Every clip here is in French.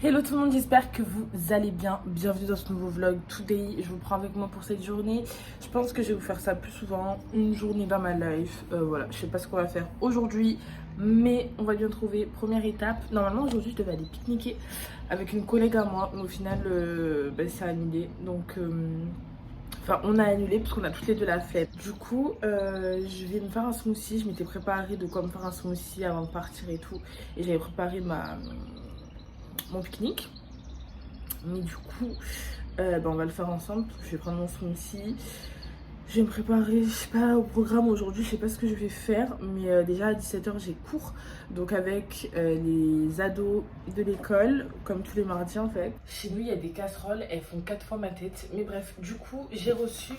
Hello tout le monde, j'espère que vous allez bien. Bienvenue dans ce nouveau vlog Today. Je vous prends avec moi pour cette journée. Je pense que je vais vous faire ça plus souvent. Une journée dans ma life. Voilà, je sais pas ce qu'on va faire aujourd'hui, mais on va bien trouver. Première étape. Normalement aujourd'hui je devais aller pique-niquer avec une collègue à moi, mais au final c'est annulé. Donc enfin, on a annulé parce qu'on a toutes les deux la flemme. Du coup, je vais me faire un smoothie. Je m'étais préparée de quoi me faire un smoothie avant de partir et tout. Et j'avais préparé mon pique-nique. Mais du coup, on va le faire ensemble. Je vais prendre mon smoothie. Je vais me préparer, je sais pas, au programme aujourd'hui. Je sais pas ce que je vais faire. Mais déjà à 17h, j'ai cours. Donc avec les ados de l'école, comme tous les mardis en fait. Chez nous, il y a des casseroles. Elles font 4 fois ma tête. Mais bref, du coup, j'ai reçu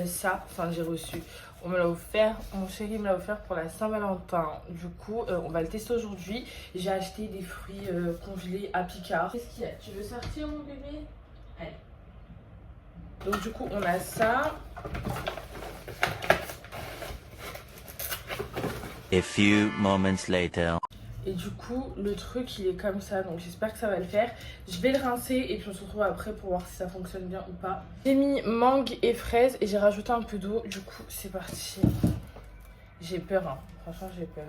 ça. Enfin, j'ai reçu. On me l'a offert, mon chéri me l'a offert pour la Saint-Valentin. Du coup, on va le tester aujourd'hui. J'ai acheté des fruits congelés à Picard. Qu'est-ce qu'il y a? Tu veux sortir mon bébé? Allez. Donc du coup, on a ça. A few moments later. Et du coup, le truc, il est comme ça. Donc j'espère que ça va le faire. Je vais le rincer et puis on se retrouve après pour voir si ça fonctionne bien ou pas. J'ai mis mangue et fraise et j'ai rajouté un peu d'eau. Du coup, c'est parti. J'ai peur, hein. Franchement, j'ai peur.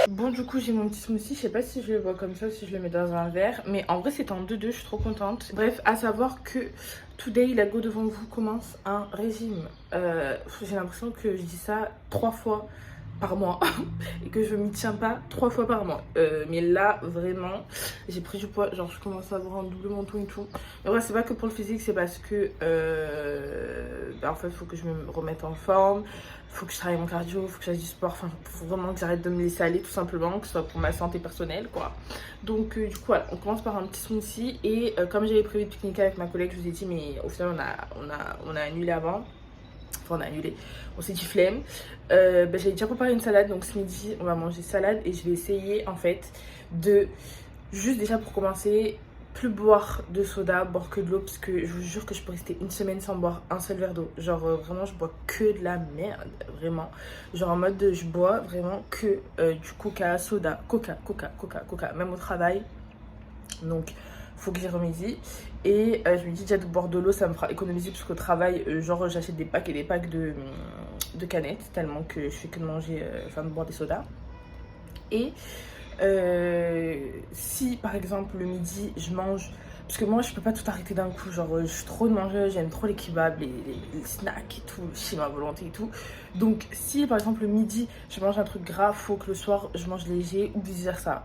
Bon, du coup, j'ai mon petit smoothie. Je sais pas si je le bois comme ça ou si je le mets dans un verre. Mais en vrai, c'est en 2-2. Je suis trop contente. Bref, à savoir que Today, la go devant vous commence un régime. J'ai l'impression que je dis ça 3 fois par mois et que je m'y tiens pas 3 fois par mois. Mais là, vraiment, j'ai pris du poids. Genre, je commence à avoir un double menton et tout. Mais ouais, c'est pas que pour le physique, c'est parce que en fait, il faut que je me remette en forme. Faut que je travaille mon cardio, faut que je fasse du sport, enfin faut vraiment que j'arrête de me laisser aller tout simplement, que ce soit pour ma santé personnelle quoi. Donc du coup voilà, on commence par un petit smoothie et comme j'avais prévu de pique-niquer avec ma collègue, je vous ai dit mais au final on a annulé avant. Enfin on a annulé, on s'est dit flemme. J'avais déjà préparé une salade donc ce midi on va manger salade et je vais essayer en fait de juste déjà pour commencer plus boire de soda, boire que de l'eau parce que je vous jure que je peux rester une semaine sans boire un seul verre d'eau. Genre vraiment je bois que de la merde, vraiment. Genre en mode je bois vraiment que du coca, soda, coca, même au travail. Donc faut que j'y remédie. Et je me dis déjà de boire de l'eau ça me fera économiser parce qu'au travail genre j'achète des packs et des packs de canettes tellement que je fais que de manger, enfin de boire des sodas. Et si par exemple le midi je mange, parce que moi je peux pas tout arrêter d'un coup, genre je suis trop de mangeuse, j'aime trop les kebabs, les snacks et tout, chez ma volonté et tout. Donc si par exemple le midi je mange un truc gras, faut que le soir je mange léger ou vice versa.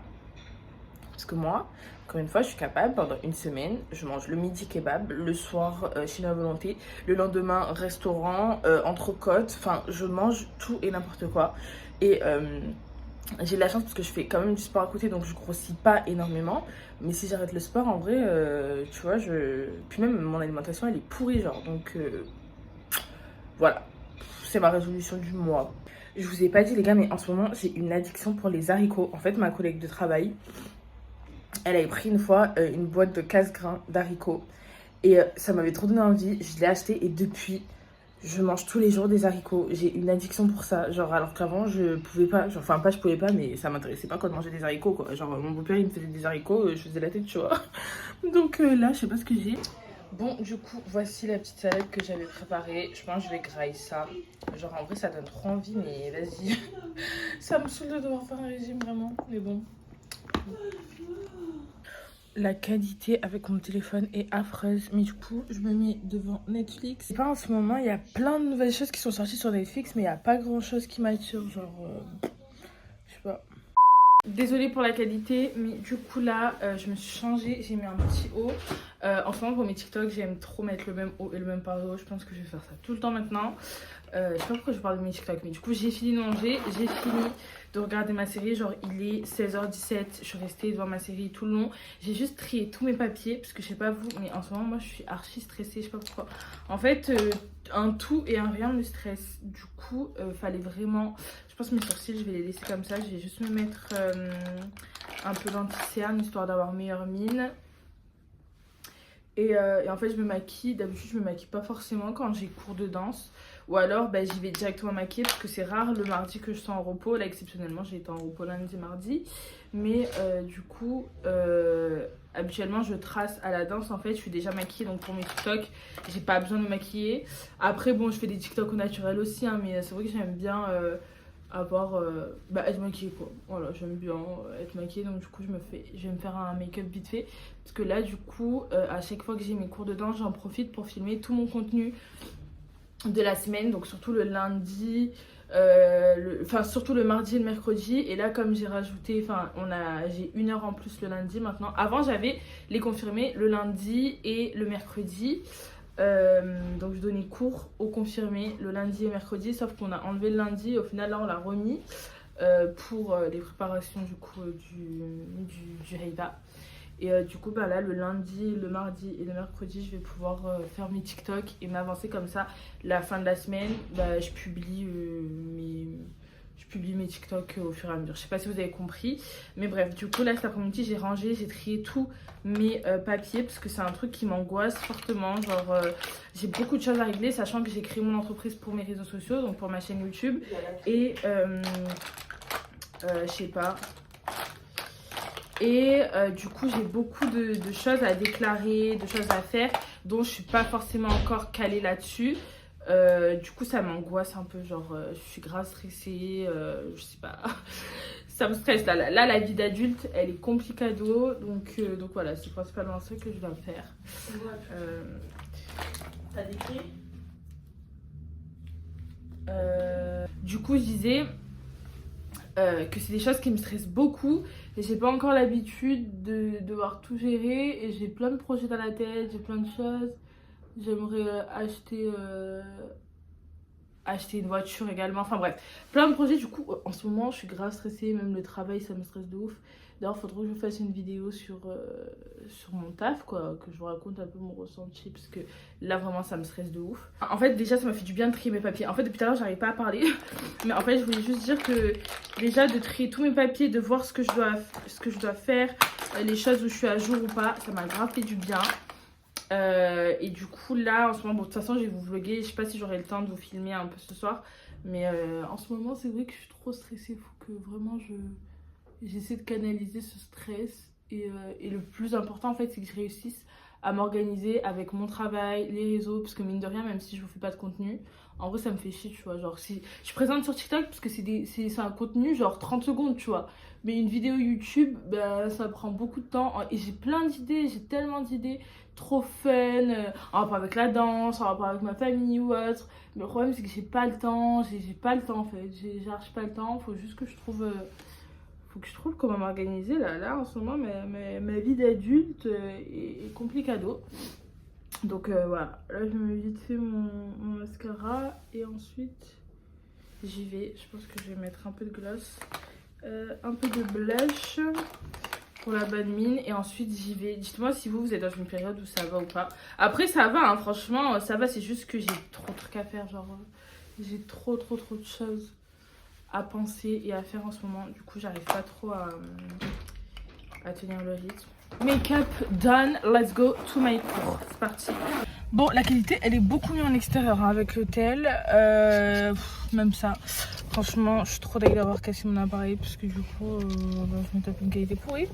Parce que moi, encore une fois, je suis capable, pendant une semaine, je mange le midi kebab, le soir chez ma volonté, le lendemain restaurant, entrecôte, enfin je mange tout et n'importe quoi. Et j'ai de la chance parce que je fais quand même du sport à côté donc je grossis pas énormément. Mais si j'arrête le sport en vrai, tu vois, puis même mon alimentation elle est pourrie genre. Donc voilà, c'est ma résolution du mois. Je vous ai pas dit les gars mais en ce moment j'ai une addiction pour les haricots. En fait ma collègue de travail, elle avait pris une fois une boîte de casse-grains d'haricots. Et ça m'avait trop donné envie, je l'ai acheté et depuis... Je mange tous les jours des haricots. J'ai une addiction pour ça. Genre, alors qu'avant, je pouvais pas. Genre, enfin, pas je pouvais pas, mais ça m'intéressait pas quoi de manger des haricots quoi. Genre, mon beau-père il me faisait des haricots, je faisais la tête, tu vois. Donc là, je sais pas ce que j'ai. Bon, du coup, voici la petite salade que j'avais préparée. Je pense que je vais grailler ça. Genre, en vrai, ça donne trop envie, mais vas-y. Ça me saoule de devoir faire un régime vraiment. Mais bon. La qualité avec mon téléphone est affreuse, mais du coup je me mets devant Netflix. C'est pas en ce moment, il y a plein de nouvelles choses qui sont sorties sur Netflix, mais il n'y a pas grand chose qui m'attire, genre je sais pas. Désolée pour la qualité, mais du coup là je me suis changée, j'ai mis un petit haut. En ce moment pour mes TikTok j'aime trop mettre le même haut et le même paro, je pense que je vais faire ça tout le temps maintenant. Je sais pas pourquoi je parle de mes TikTok, mais du coup j'ai fini de manger, j'ai fini de regarder ma série, genre il est 16h17, je suis restée devant ma série tout le long. J'ai juste trié tous mes papiers, parce que je sais pas vous, mais en ce moment moi je suis archi stressée, je sais pas pourquoi. En fait un tout et un rien me stresse, du coup fallait vraiment... Je pense que mes sourcils je vais les laisser comme ça, je vais juste me mettre un peu d'anti-cerne histoire d'avoir meilleure mine. Et en fait je me maquille, d'habitude je me maquille pas forcément quand j'ai cours de danse ou alors bah, j'y vais directement maquiller parce que c'est rare le mardi que je sois en repos. Là exceptionnellement j'ai été en repos lundi, mardi, mais du coup habituellement je trace à la danse en fait. Je suis déjà maquillée donc pour mes TikTok j'ai pas besoin de me maquiller. Après bon je fais des TikTok au naturel aussi hein, mais c'est vrai que j'aime bien être maquillée quoi. Voilà, j'aime bien être maquillée donc du coup je vais me faire un make-up vite fait parce que là du coup à chaque fois que j'ai mes cours de danse j'en profite pour filmer tout mon contenu de la semaine, donc surtout le lundi, surtout le mardi et le mercredi. Et là comme j'ai rajouté, j'ai 1 heure en plus le lundi maintenant. Avant j'avais les confirmés le lundi et le mercredi. Donc je donnais cours aux confirmés le lundi et mercredi, sauf qu'on a enlevé le lundi et au final là on l'a remis pour les préparations du coup du Heiba. Et du coup bah là le lundi, le mardi et le mercredi je vais pouvoir faire mes TikTok et m'avancer comme ça. La fin de la semaine bah, je publie mes TikTok au fur et à mesure. Je sais pas si vous avez compris. Mais bref, du coup là cet après-midi j'ai rangé, j'ai trié tous mes papiers parce que c'est un truc qui m'angoisse fortement. Genre j'ai beaucoup de choses à régler, sachant que j'ai créé mon entreprise pour mes réseaux sociaux, donc pour ma chaîne YouTube. Et je sais pas. Et du coup j'ai beaucoup de choses à déclarer, de choses à faire dont je suis pas forcément encore calée là-dessus. Du coup ça m'angoisse un peu, genre je suis grave stressée, je sais pas, ça me stresse là la vie d'adulte elle est complicado, donc voilà c'est principalement ça que je dois faire. T'as des clés? Du coup je disais que c'est des choses qui me stressent beaucoup et j'ai pas encore l'habitude de devoir tout gérer et j'ai plein de projets dans la tête, j'ai plein de choses. J'aimerais acheter une voiture également, enfin bref, plein de projets. Du coup en ce moment je suis grave stressée, même le travail ça me stresse de ouf. D'ailleurs faudrait que je vous fasse une vidéo sur mon taf quoi, que je vous raconte un peu mon ressenti parce que là vraiment ça me stresse de ouf. En fait déjà ça m'a fait du bien de trier mes papiers. En fait depuis tout à l'heure j'arrive pas à parler mais en fait je voulais juste dire que déjà de trier tous mes papiers, de voir ce que je dois faire, les choses où je suis à jour ou pas, ça m'a grave fait du bien. Et du coup là en ce moment, bon de toute façon je vais vous vlogger, je sais pas si j'aurai le temps de vous filmer un peu ce soir, mais en ce moment c'est vrai que je suis trop stressée, faut que vraiment j'essaie de canaliser ce stress et le plus important en fait c'est que je réussisse à m'organiser avec mon travail, les réseaux, parce que mine de rien même si je vous fais pas de contenu, en vrai ça me fait chier tu vois, genre si je présente sur TikTok parce que c'est un contenu genre 30 secondes tu vois, mais une vidéo YouTube bah, ça prend beaucoup de temps et j'ai plein d'idées, j'ai tellement d'idées trop fun, en rapport avec la danse, en rapport avec ma famille ou autre, mais le problème c'est que j'ai pas le temps, j'ai pas le temps en fait, j'arrive pas le temps, faut juste que je trouve comment m'organiser là en ce moment. Ma vie d'adulte est complicado. Donc voilà, là je me vite fait mon mascara et ensuite j'y vais. Je pense que je vais mettre un peu de gloss, un peu de blush pour la bonne mine et ensuite j'y vais. Dites-moi si vous êtes dans une période où ça va ou pas. Après ça va hein, franchement ça va, c'est juste que j'ai trop de trucs à faire, genre j'ai trop de choses à penser et à faire en ce moment. Du coup j'arrive pas trop à tenir le rythme. Make-up done, let's go to my cours, c'est parti. Bon la qualité elle est beaucoup mieux en extérieur hein, avec l'hôtel, même ça franchement je suis trop d'accord d'avoir cassé mon appareil parce que du coup je me tape une qualité pourrie,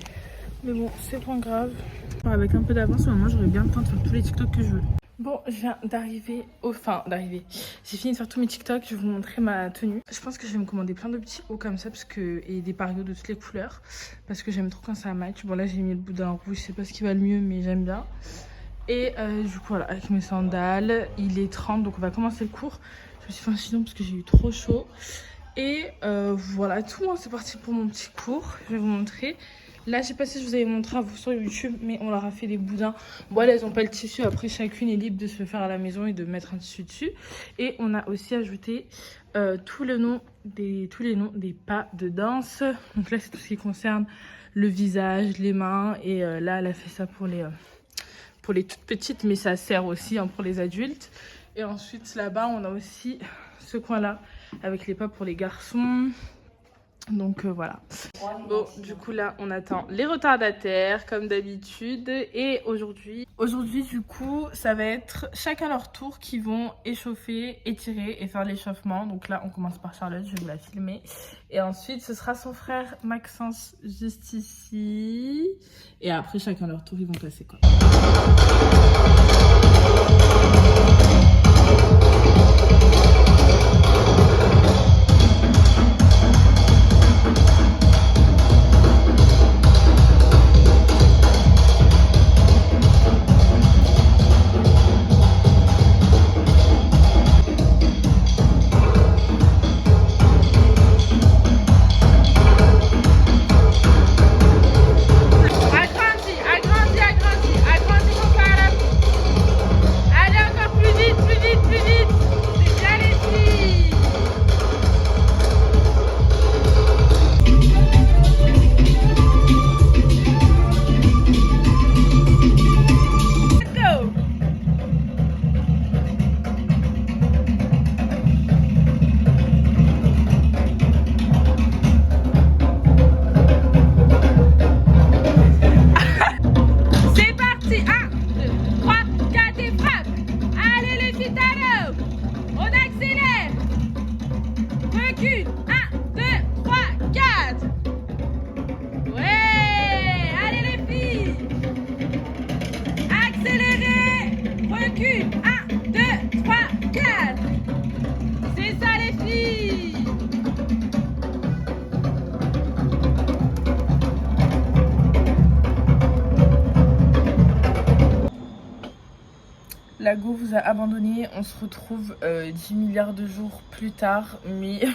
mais bon c'est pas grave, avec un peu d'avance maintenant j'aurai bien le temps de faire tous les TikTok que je veux. Bon, je viens d'arriver, j'ai fini de faire tous mes TikTok, je vais vous montrer ma tenue. Je pense que je vais me commander plein de petits hauts comme ça et des parios de toutes les couleurs parce que j'aime trop quand ça match. Bon là j'ai mis le boudin rouge, je sais pas ce qui va le mieux mais j'aime bien. Et du coup voilà, avec mes sandales, il est 30 donc on va commencer le cours. Je me suis fait un sinon parce que j'ai eu trop chaud. Et voilà tout, hein, c'est parti pour mon petit cours, je vais vous montrer. Là, je sais pas si je vous avais montré à vous sur YouTube, mais on leur a fait des boudins. Bon, elles n'ont pas le tissu. Après, chacune est libre de se le faire à la maison et de mettre un tissu dessus. Et on a aussi ajouté tous les noms des pas de danse. Donc là, c'est tout ce qui concerne le visage, les mains. Et là, elle a fait ça pour les toutes petites, mais ça sert aussi hein, pour les adultes. Et ensuite, là-bas, on a aussi ce coin-là avec les pas pour les garçons. Donc voilà. Bon, du coup là on attend les retardataires comme d'habitude et aujourd'hui Aujourd'hui, du coup, ça va être chacun leur tour qui vont échauffer, étirer et faire l'échauffement. Donc là, on commence par Charlotte, je vais vous la filmer. Et ensuite, ce sera son frère Maxence juste ici. Et après, chacun leur tour, ils vont passer quoi. La go vous a abandonné, on se retrouve 10 milliards de jours plus tard, mais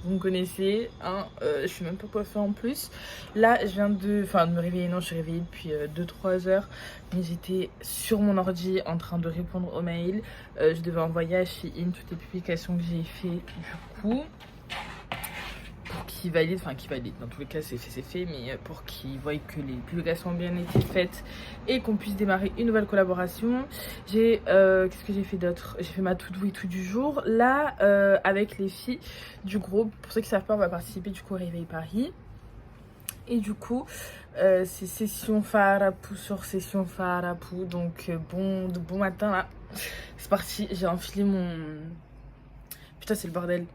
vous me connaissez, hein, je suis même pas coiffée en plus. Là, je viens de me réveiller, non, je suis réveillée depuis 2-3 heures, mais j'étais sur mon ordi en train de répondre aux mails. Je devais envoyer à Shein toutes les publications que j'ai fait du coup. Pour qu'ils valident, dans tous les cas c'est fait, mais pour qu'ils voient que les publications ont bien été faites et qu'on puisse démarrer une nouvelle collaboration. Qu'est-ce que j'ai fait d'autre? J'ai fait ma to-do et tout du jour. Là, avec les filles du groupe, pour ceux qui ne savent pas, on va participer du coup au Réveil Paris. Et du coup, c'est session Farapou sur session Farapou. Donc bon matin là, c'est parti. J'ai enfilé mon... Putain c'est le bordel.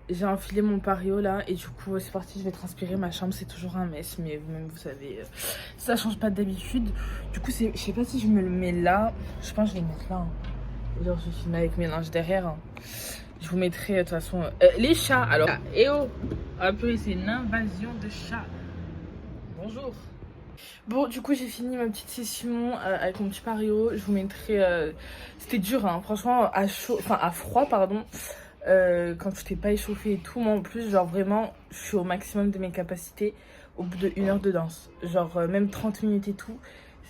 J'ai enfilé mon pario là et du coup c'est parti, je vais transpirer. Ma chambre c'est toujours un mess, mais vous-même vous savez, ça change pas d'habitude. Du coup je sais pas si je me le mets là, je pense que je vais le mettre là, hein. Genre je vais filmer avec mes linges derrière, hein. Je vous mettrai de toute façon les chats. Alors et oh, ah purée, c'est une invasion de chats. Bonjour. Bon, du coup j'ai fini ma petite session avec mon petit pario. Je vous mettrai, c'était dur hein, franchement, à froid pardon. Quand tu t'es pas échauffé et tout, moi en plus genre vraiment je suis au maximum de mes capacités au bout de 1 heure de danse, genre même 30 minutes et tout,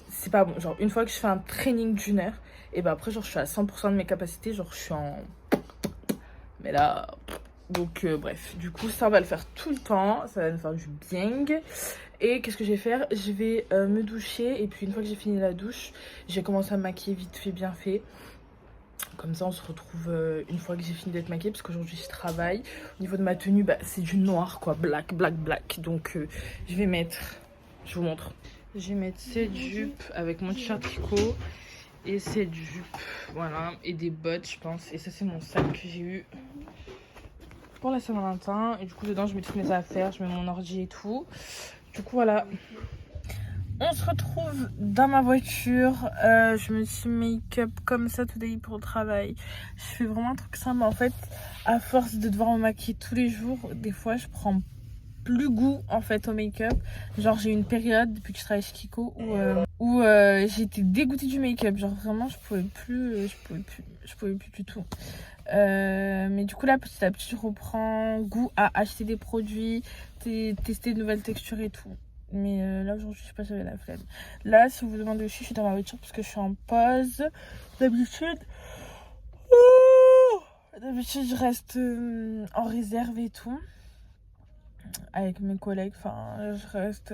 c'est pas bon. Genre une fois que je fais un training d'1 heure, et ben après genre je suis à 100% de mes capacités, genre je suis en... Mais là... Donc bref, du coup ça va le faire tout le temps, ça va me faire du bien. Et qu'est-ce que je vais faire? Je vais me doucher et puis une fois que j'ai fini la douche, j'ai commencé à me maquiller vite fait, bien fait. Comme ça on se retrouve une fois que j'ai fini d'être maquillée, parce qu'aujourd'hui je travaille. Au niveau de ma tenue, bah, c'est du noir quoi, black. Donc je vais mettre, je vous montre. Je vais mettre cette jupe avec mon t-shirt tricot et cette jupe, voilà, et des bottes je pense. Et ça c'est mon sac que j'ai eu pour la Saint-Valentin. Et du coup dedans je mets toutes mes affaires, je mets mon ordi et tout. Du coup voilà. On se retrouve dans ma voiture. Je me suis make-up comme ça today pour le travail. Je fais vraiment un truc simple. En fait, à force de devoir me maquiller tous les jours, des fois je prends plus goût en fait au make-up. Genre j'ai eu une période depuis que je travaille chez Kiko où j'étais dégoûtée du make-up. Genre vraiment je pouvais plus du tout. Mais du coup là petit à petit je reprends goût à acheter des produits, tester de nouvelles textures et tout. Mais là aujourd'hui je sais pas, j'avais la flemme. Là si vous vous demandez aussi, je suis dans ma voiture parce que je suis en pause. D'habitude je reste en réserve et tout avec mes collègues, enfin je reste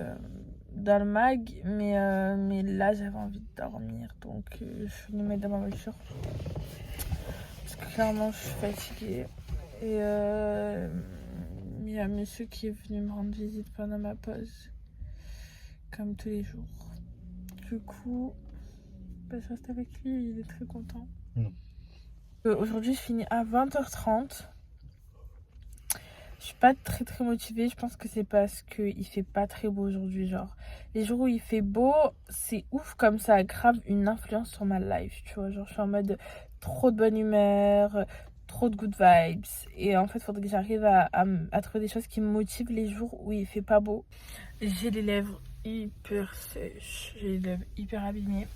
dans le mag, mais là j'avais envie de dormir, donc je suis venue mettre dans ma voiture parce que clairement je suis fatiguée. Et il y a un monsieur qui est venu me rendre visite pendant ma pause, comme tous les jours. Du coup, bah, je reste avec lui, il est très content. Aujourd'hui, je finis à 20h30. Je suis pas très motivée. Je pense que c'est parce qu'il fait pas très beau aujourd'hui. Genre, les jours où il fait beau, c'est ouf comme ça a grave une influence sur ma life. Tu vois, genre, je suis en mode trop de bonne humeur, trop de good vibes. Et en fait, il faudrait que j'arrive à trouver des choses qui me motivent les jours où il fait pas beau. J'ai les lèvres hyper sèches, j'ai les lèvres hyper abîmées.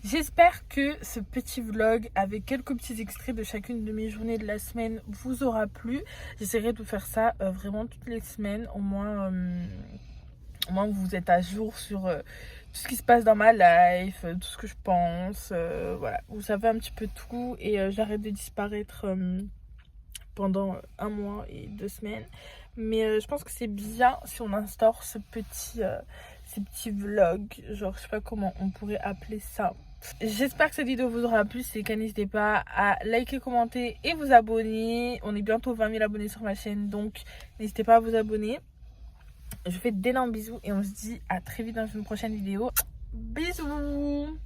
J'espère que ce petit vlog avec quelques petits extraits de chacune de mes journées de la semaine vous aura plu. J'essaierai de vous faire ça vraiment toutes les semaines, au moins vous êtes à jour sur tout ce qui se passe dans ma life, tout ce que je pense, voilà, vous savez un petit peu tout et j'arrête de disparaître pendant 1 mois et 2 semaines. Mais je pense que c'est bien si on instaure ces petits vlogs, genre je sais pas comment on pourrait appeler ça. J'espère que cette vidéo vous aura plu. Si c'est le cas, n'hésitez pas à liker, commenter et vous abonner. On est bientôt 20 000 abonnés sur ma chaîne, donc n'hésitez pas à vous abonner. Je vous fais d'énormes bisous et on se dit à très vite dans une prochaine vidéo. Bisous.